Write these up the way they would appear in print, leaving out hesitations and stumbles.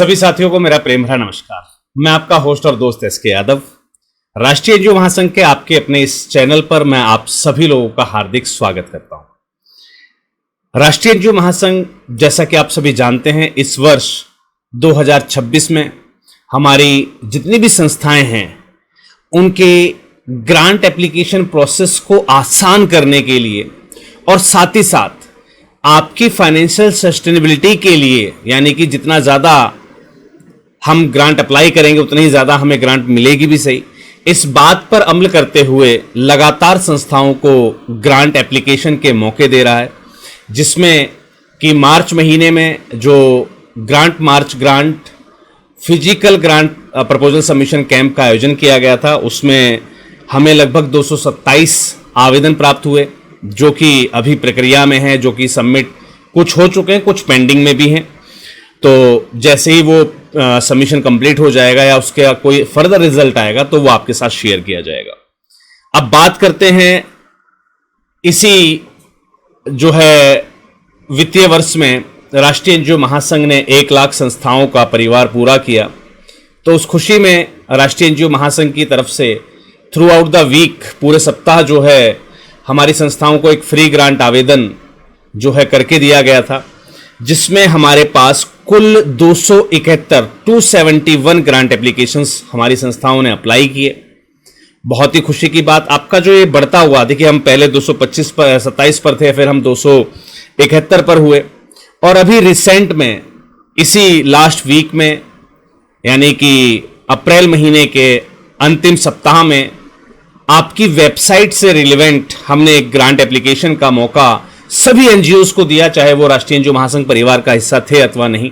सभी साथियों को मेरा प्रेम भरा नमस्कार। मैं आपका होस्ट और दोस्त एस के यादव, राष्ट्रीय एनजीओ महासंघ के आपके अपने इस चैनल पर मैं आप सभी लोगों का हार्दिक स्वागत करता हूं। राष्ट्रीय एनजीओ महासंघ, जैसा कि आप सभी जानते हैं, इस वर्ष 2026 में हमारी जितनी भी संस्थाएं हैं उनके ग्रांट एप्लीकेशन प्रोसेस को आसान करने के लिए और साथ ही साथ आपकी फाइनेंशियल सस्टेनेबिलिटी के लिए, यानी कि जितना ज़्यादा हम ग्रांट अप्लाई करेंगे उतनी ही ज़्यादा हमें ग्रांट मिलेगी भी सही, इस बात पर अमल करते हुए लगातार संस्थाओं को ग्रांट एप्लीकेशन के मौके दे रहा है। जिसमें कि मार्च महीने में जो grant physical grant proposal submission camp का आयोजन किया गया था, उसमें हमें लगभग 227 आवेदन प्राप्त हुए, जो कि अभी प्रक्रिया में है, जो कि सबमिट कुछ हो चुके हैं, कुछ पेंडिंग में भी हैं। तो जैसे ही वो सबमिशन कंप्लीट हो जाएगा या उसके कोई फर्दर रिजल्ट आएगा तो वो आपके साथ शेयर किया जाएगा। अब बात करते हैं इसी जो है वित्तीय वर्ष में राष्ट्रीय एनजीओ महासंघ ने 1 लाख संस्थाओं का परिवार पूरा किया। तो उस खुशी में राष्ट्रीय एनजीओ महासंघ की तरफ से थ्रू आउट द वीक, पूरे सप्ताह जो है, हमारी संस्थाओं को एक फ्री ग्रांट आवेदन जो है करके दिया गया था, जिसमें हमारे पास कुल 271 ग्रांट एप्लीकेशंस हमारी संस्थाओं ने अप्लाई किए। बहुत ही खुशी की बात, आपका जो ये बढ़ता हुआ, देखिए हम पहले 227 पर थे, फिर हम 271 पर हुए, और अभी रिसेंट में इसी लास्ट वीक में, यानी कि अप्रैल महीने के अंतिम सप्ताह में, आपकी वेबसाइट से रिलेवेंट हमने एक ग्रांट एप्लीकेशन का मौका सभी एनजीओज को दिया, चाहे वो राष्ट्रीय एनजीओ महासंघ परिवार का हिस्सा थे अथवा नहीं।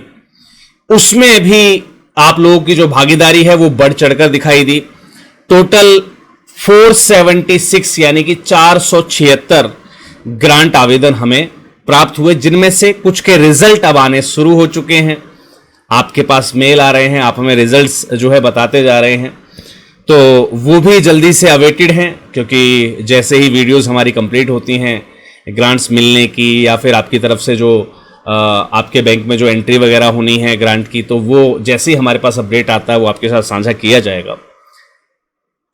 उसमें भी आप लोगों की जो भागीदारी है वो बढ़ चढ़कर दिखाई दी। टोटल 476 यानी कि 476 ग्रांट आवेदन हमें प्राप्त हुए, जिनमें से कुछ के रिजल्ट अब आने शुरू हो चुके हैं। आपके पास मेल आ रहे हैं, आप हमें रिजल्ट्स जो है बताते जा रहे हैं, तो वो भी जल्दी से अवेटेड हैं, क्योंकि जैसे ही वीडियोस हमारी कंप्लीट होती हैं ग्रांट्स मिलने की, या फिर आपकी तरफ से जो आपके बैंक में जो एंट्री वगैरह होनी है ग्रांट की, तो वो जैसे ही हमारे पास अपडेट आता है वो आपके साथ साझा किया जाएगा।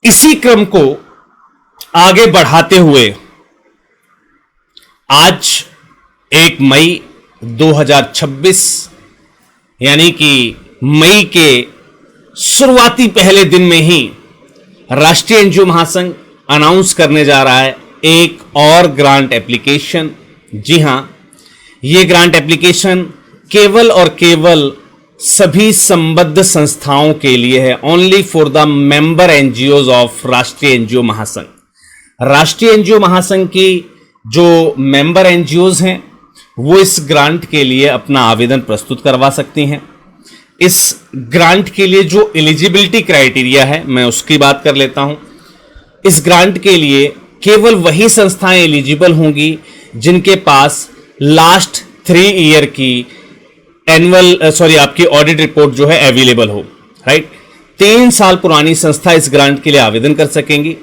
इसी क्रम को आगे बढ़ाते हुए आज 1 मई 2026 यानी कि मई के शुरुआती पहले दिन में ही राष्ट्रीय एनजीओ महासंघ अनाउंस करने जा रहा है एक और ग्रांट एप्लीकेशन। जी हां, यह ग्रांट एप्लीकेशन केवल और केवल सभी संबद्ध संस्थाओं के लिए है, only for the member NGOs of राष्ट्रीय एनजीओ महासंघ। राष्ट्रीय एनजीओ महासंघ की जो मेंबर एनजीओज हैं वो इस ग्रांट के लिए अपना आवेदन प्रस्तुत करवा सकती हैं। इस ग्रांट के लिए जो एलिजिबिलिटी क्राइटेरिया है, मैं उसकी बात कर लेता हूं। इस ग्रांट के लिए केवल वही संस्थाएं एलिजिबल होंगी जिनके पास लास्ट 3 ईयर की आपकी ऑडिट रिपोर्ट जो है अवेलेबल हो, राइट। 3 साल पुरानी संस्था इस ग्रांट के लिए आवेदन कर सकेंगी।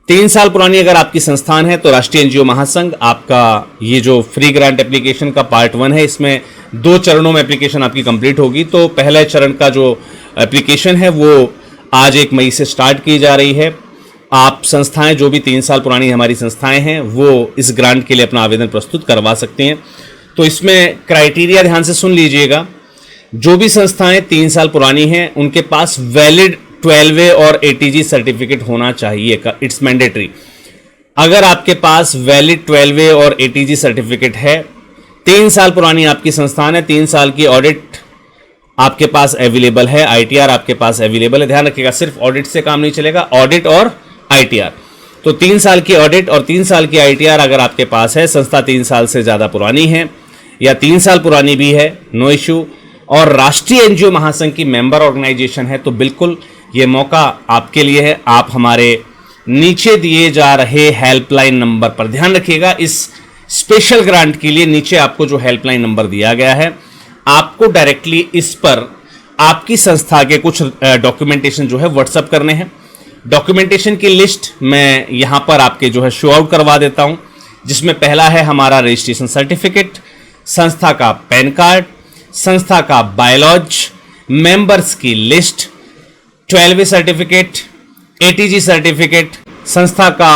3 साल पुरानी अगर आपकी संस्थान है तो राष्ट्रीय एनजीओ महासंघ आपका ये जो फ्री ग्रांट एप्लीकेशन का पार्ट 1 है, इसमें 2 चरणों में एप्लीकेशन आपकी कंप्लीट होगी। तो पहले चरण का जो एप्लीकेशन है वो आज 1 मई से स्टार्ट की जा रही है। आप संस्थाएं, जो भी 3 साल पुरानी हमारी संस्थाएं हैं, वो इस ग्रांट के लिए अपना आवेदन प्रस्तुत करवा सकती हैं। तो इसमें क्राइटेरिया ध्यान से सुन लीजिएगा। जो भी संस्थाएं 3 साल पुरानी हैं उनके पास वैलिड 12वे और एटीजी सर्टिफिकेट होना चाहिए, इट्स मैंडेटरी। अगर आपके पास वैलिड 12वे और एटीजी सर्टिफिकेट है, 3 साल पुरानी आपकी संस्थान है, 3 साल की ऑडिट आपके पास अवेलेबल है, आईटीआर आपके पास अवेलेबल है। ध्यान रखिएगा, सिर्फ ऑडिट से काम नहीं चलेगा, ऑडिट और आईटीआर। तो 3 साल की ऑडिट और 3 साल की आईटीआर अगर आपके पास है, संस्था 3 साल से ज़्यादा पुरानी है या 3 साल पुरानी भी है, नो इश्यू, और राष्ट्रीय एनजीओ महासंघ की मेंबर ऑर्गेनाइजेशन है, तो बिल्कुल ये मौका आपके लिए है। आप हमारे नीचे दिए जा रहे हेल्पलाइन नंबर पर ध्यान रखिएगा। इस स्पेशल ग्रांट के लिए नीचे आपको जो हेल्पलाइन नंबर दिया गया है, आपको डायरेक्टली इस पर आपकी संस्था के कुछ डॉक्यूमेंटेशन जो है व्हाट्सएप करने हैं। डॉक्यूमेंटेशन की लिस्ट मैं यहां पर आपके जो है शो आउट करवा देता हूं, जिसमें पहला है हमारा रजिस्ट्रेशन सर्टिफिकेट, संस्था का पैन कार्ड, संस्था का बायोलॉज, मेंबर्स की लिस्ट, 12वीं सर्टिफिकेट, एटीजी सर्टिफिकेट, संस्था का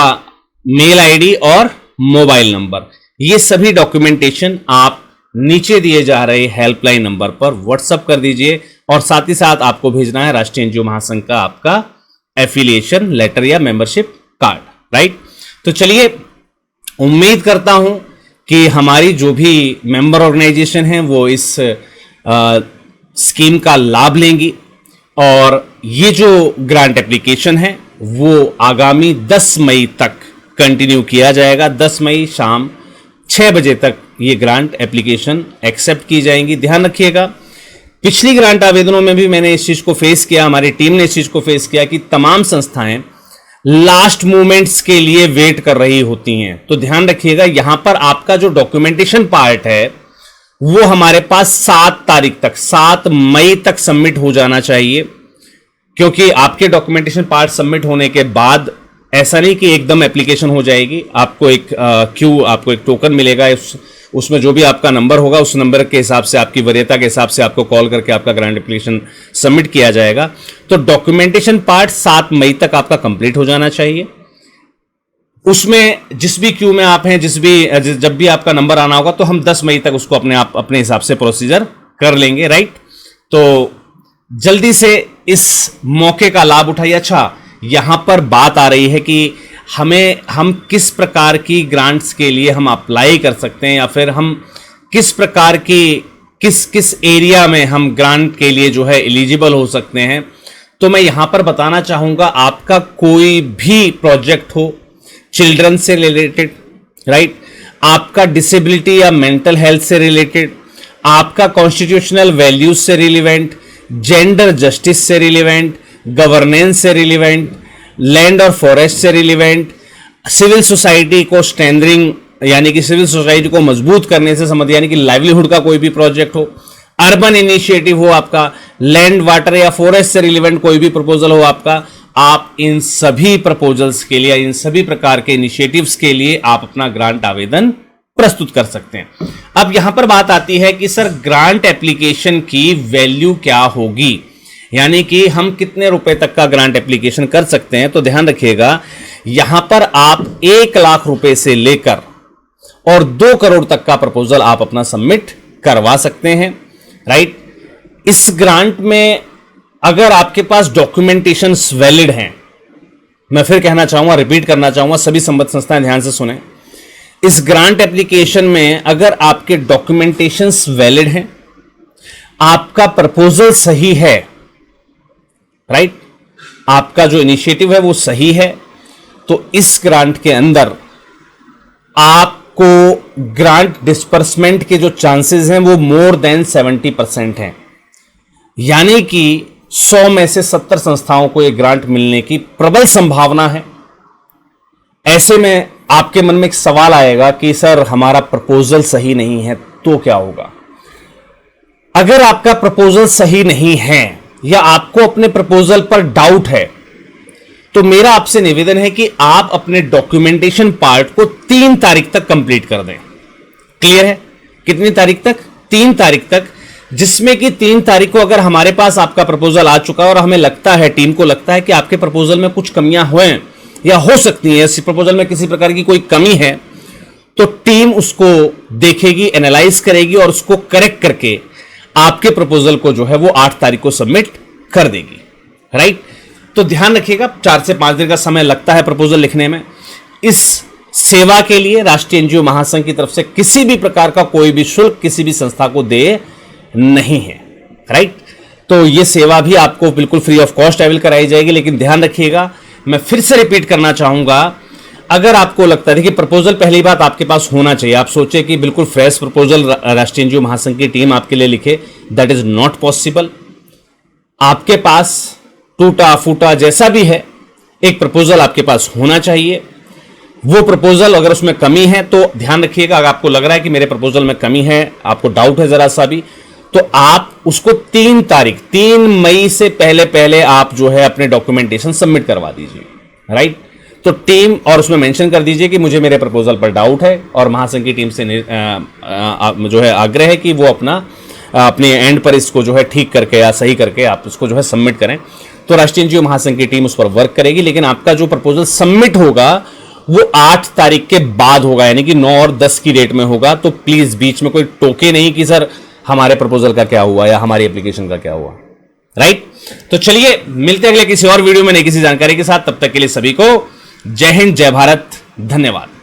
मेल आईडी और मोबाइल नंबर, ये सभी डॉक्यूमेंटेशन आप नीचे दिए जा रहे हेल्पलाइन नंबर पर व्हाट्सएप कर दीजिए और साथ ही साथ आपको भेजना है राष्ट्रीय एनजीओ महासंघ का आपका एफिलिएशन लेटर या मेंबरशिप कार्ड, राइट। तो चलिए, उम्मीद करता हूं कि हमारी जो भी मेंबर ऑर्गेनाइजेशन है वो इस स्कीम का लाभ लेंगी और ये जो ग्रांट एप्लीकेशन है वो आगामी 10 मई तक कंटिन्यू किया जाएगा। 10 मई शाम 6 बजे तक ये ग्रांट एप्लीकेशन एक्सेप्ट की जाएंगी। ध्यान रखिएगा, पिछली ग्रांट आवेदनों में भी मैंने इस चीज को फेस किया, हमारी टीम ने इस चीज को फेस किया कि तमाम संस्थाएं लास्ट मोमेंट्स के लिए वेट कर रही होती हैं। तो ध्यान रखिएगा, यहां पर आपका जो डॉक्यूमेंटेशन पार्ट है वो हमारे पास 7 तारीख तक, 7 मई तक सबमिट हो जाना चाहिए, क्योंकि आपके डॉक्यूमेंटेशन पार्ट सबमिट होने के बाद ऐसा नहीं कि एकदम एप्लीकेशन हो जाएगी। आपको आपको एक टोकन मिलेगा, उसमें जो भी आपका नंबर होगा उस नंबर के हिसाब से, आपकी वरीयता के हिसाब से आपको कॉल करके आपका ग्रांट एप्लीकेशन सबमिट किया जाएगा। तो डॉक्यूमेंटेशन पार्ट 7 मई तक आपका कंप्लीट हो जाना चाहिए। उसमें जिस भी क्यू में आप हैं, जब भी आपका नंबर आना होगा तो हम 10 मई तक उसको अपने हिसाब से प्रोसीजर कर लेंगे, राइट। तो जल्दी से इस मौके का लाभ उठाइए। अच्छा, यहां पर बात आ रही है कि हम किस प्रकार की ग्रांट्स के लिए हम अप्लाई कर सकते हैं, या फिर हम किस प्रकार की किस एरिया में हम ग्रांट के लिए जो है एलिजिबल हो सकते हैं। तो मैं यहां पर बताना चाहूंगा, आपका कोई भी प्रोजेक्ट हो चिल्ड्रन से रिलेटेड, राइट, आपका डिसेबिलिटी या मेंटल हेल्थ से रिलेटेड, आपका कॉन्स्टिट्यूशनल वैल्यूज से रिलेवेंट, जेंडर जस्टिस से रिलेवेंट, गवर्नेंस से रिलेवेंट, लैंड और फॉरेस्ट से रिलेवेंट, सिविल सोसाइटी को स्ट्रेंथनिंग यानी कि सिविल सोसाइटी को मजबूत करने से संबंधित यानी कि लाइवलीहुड का कोई भी प्रोजेक्ट हो, अर्बन इनिशिएटिव हो आपका, लैंड वाटर या फॉरेस्ट से रिलेवेंट कोई भी प्रपोजल हो आपका, आप इन सभी प्रपोजल्स के लिए, इन सभी प्रकार के इनिशिएटिव्स के लिए आप अपना ग्रांट आवेदन प्रस्तुत कर सकते हैं। अब यहां पर बात आती है कि सर ग्रांट एप्लीकेशन की वैल्यू क्या होगी, यानी कि हम कितने रुपए तक का ग्रांट एप्लीकेशन कर सकते हैं। तो ध्यान रखिएगा, यहां पर आप 1 लाख रुपए से लेकर और 2 करोड़ तक का प्रपोजल आप अपना सबमिट करवा सकते हैं, राइट। इस ग्रांट में अगर आपके पास डॉक्यूमेंटेशंस वैलिड हैं, मैं फिर कहना चाहूंगा, रिपीट करना चाहूंगा, सभी संबद्ध संस्थाएं ध्यान से सुने, इस ग्रांट एप्लीकेशन में अगर आपके डॉक्यूमेंटेशंस वैलिड हैं, आपका प्रपोजल सही है, राइट, आपका जो इनिशिएटिव है वो सही है, तो इस ग्रांट के अंदर आपको ग्रांट डिस्पर्समेंट के जो चांसेस हैं वो मोर देन 70% हैं, यानी कि 100 में से 70 संस्थाओं को यह ग्रांट मिलने की प्रबल संभावना है। ऐसे में आपके मन में एक सवाल आएगा कि सर हमारा प्रपोजल सही नहीं है तो क्या होगा। अगर आपका प्रपोजल सही नहीं है या आपको अपने प्रपोजल पर डाउट है, तो मेरा आपसे निवेदन है कि आप अपने डॉक्यूमेंटेशन पार्ट को 3 तारीख तक कंप्लीट कर दें। क्लियर है? कितनी तारीख तक? 3 तारीख तक, जिसमें कि 3 तारीख को अगर हमारे पास आपका प्रपोजल आ चुका है और हमें लगता है, टीम को लगता है कि आपके प्रपोजल में कुछ कमियां हुए या हो सकती हैं, इस प्रपोजल में किसी प्रकार की कोई कमी है, तो टीम उसको देखेगी, एनालाइज करेगी और उसको करेक्ट करके आपके प्रपोजल को जो है वो 8 तारीख को सबमिट कर देगी, राइट। तो ध्यान रखिएगा, 4 से 5 दिन का समय लगता है प्रपोजल लिखने में। इस सेवा के लिए राष्ट्रीय एनजीओ महासंघ की तरफ से किसी भी प्रकार का कोई भी शुल्क किसी भी संस्था को दे नहीं है, राइट। तो यह सेवा भी आपको बिल्कुल फ्री ऑफ कॉस्ट अवेल कराई जाएगी। लेकिन ध्यान रखिएगा, मैं फिर से रिपीट करना चाहूंगा, अगर आपको लगता है कि प्रपोजल पहली बात आपके पास होना चाहिए, आप सोचे कि बिल्कुल फ्रेश प्रपोजल राष्ट्रीय एनजीओ महासंघ की टीम आपके लिए लिखे, दैट इज नॉट पॉसिबल। आपके पास टूटा फूटा जैसा भी है एक प्रपोजल आपके पास होना चाहिए। वो प्रपोजल अगर उसमें कमी है तो ध्यान रखिएगा, अगर आपको लग रहा है कि मेरे प्रपोजल में कमी है, आपको डाउट है जरा सा भी, तो आप उसको 3 मई से पहले पहले आप जो है अपने डॉक्यूमेंटेशन सबमिट करवा दीजिए, राइट। तो टीम और उसमें मेंशन कर दीजिए कि मुझे मेरे प्रपोजल पर डाउट है और महासंघ की टीम से जो है आग्रह है कि वो अपना अपने एंड पर इसको जो है ठीक करके या सही करके आप उसको जो है सबमिट करें, तो राष्ट्रीय एनजीओ महासंघ की टीम उस पर वर्क करेगी। लेकिन आपका जो प्रपोजल सबमिट होगा वो 8 तारीख के बाद होगा, यानी कि 9 और 10 की डेट में होगा। तो प्लीज बीच में कोई टोके नहीं कि सर हमारे प्रपोजल का क्या हुआ या हमारी एप्लीकेशन का क्या हुआ, राइट। तो चलिए मिलते हैं अगले किसी और वीडियो में नई किसी जानकारी के साथ। तब तक के लिए सभी को जय हिंद, जय भारत, धन्यवाद।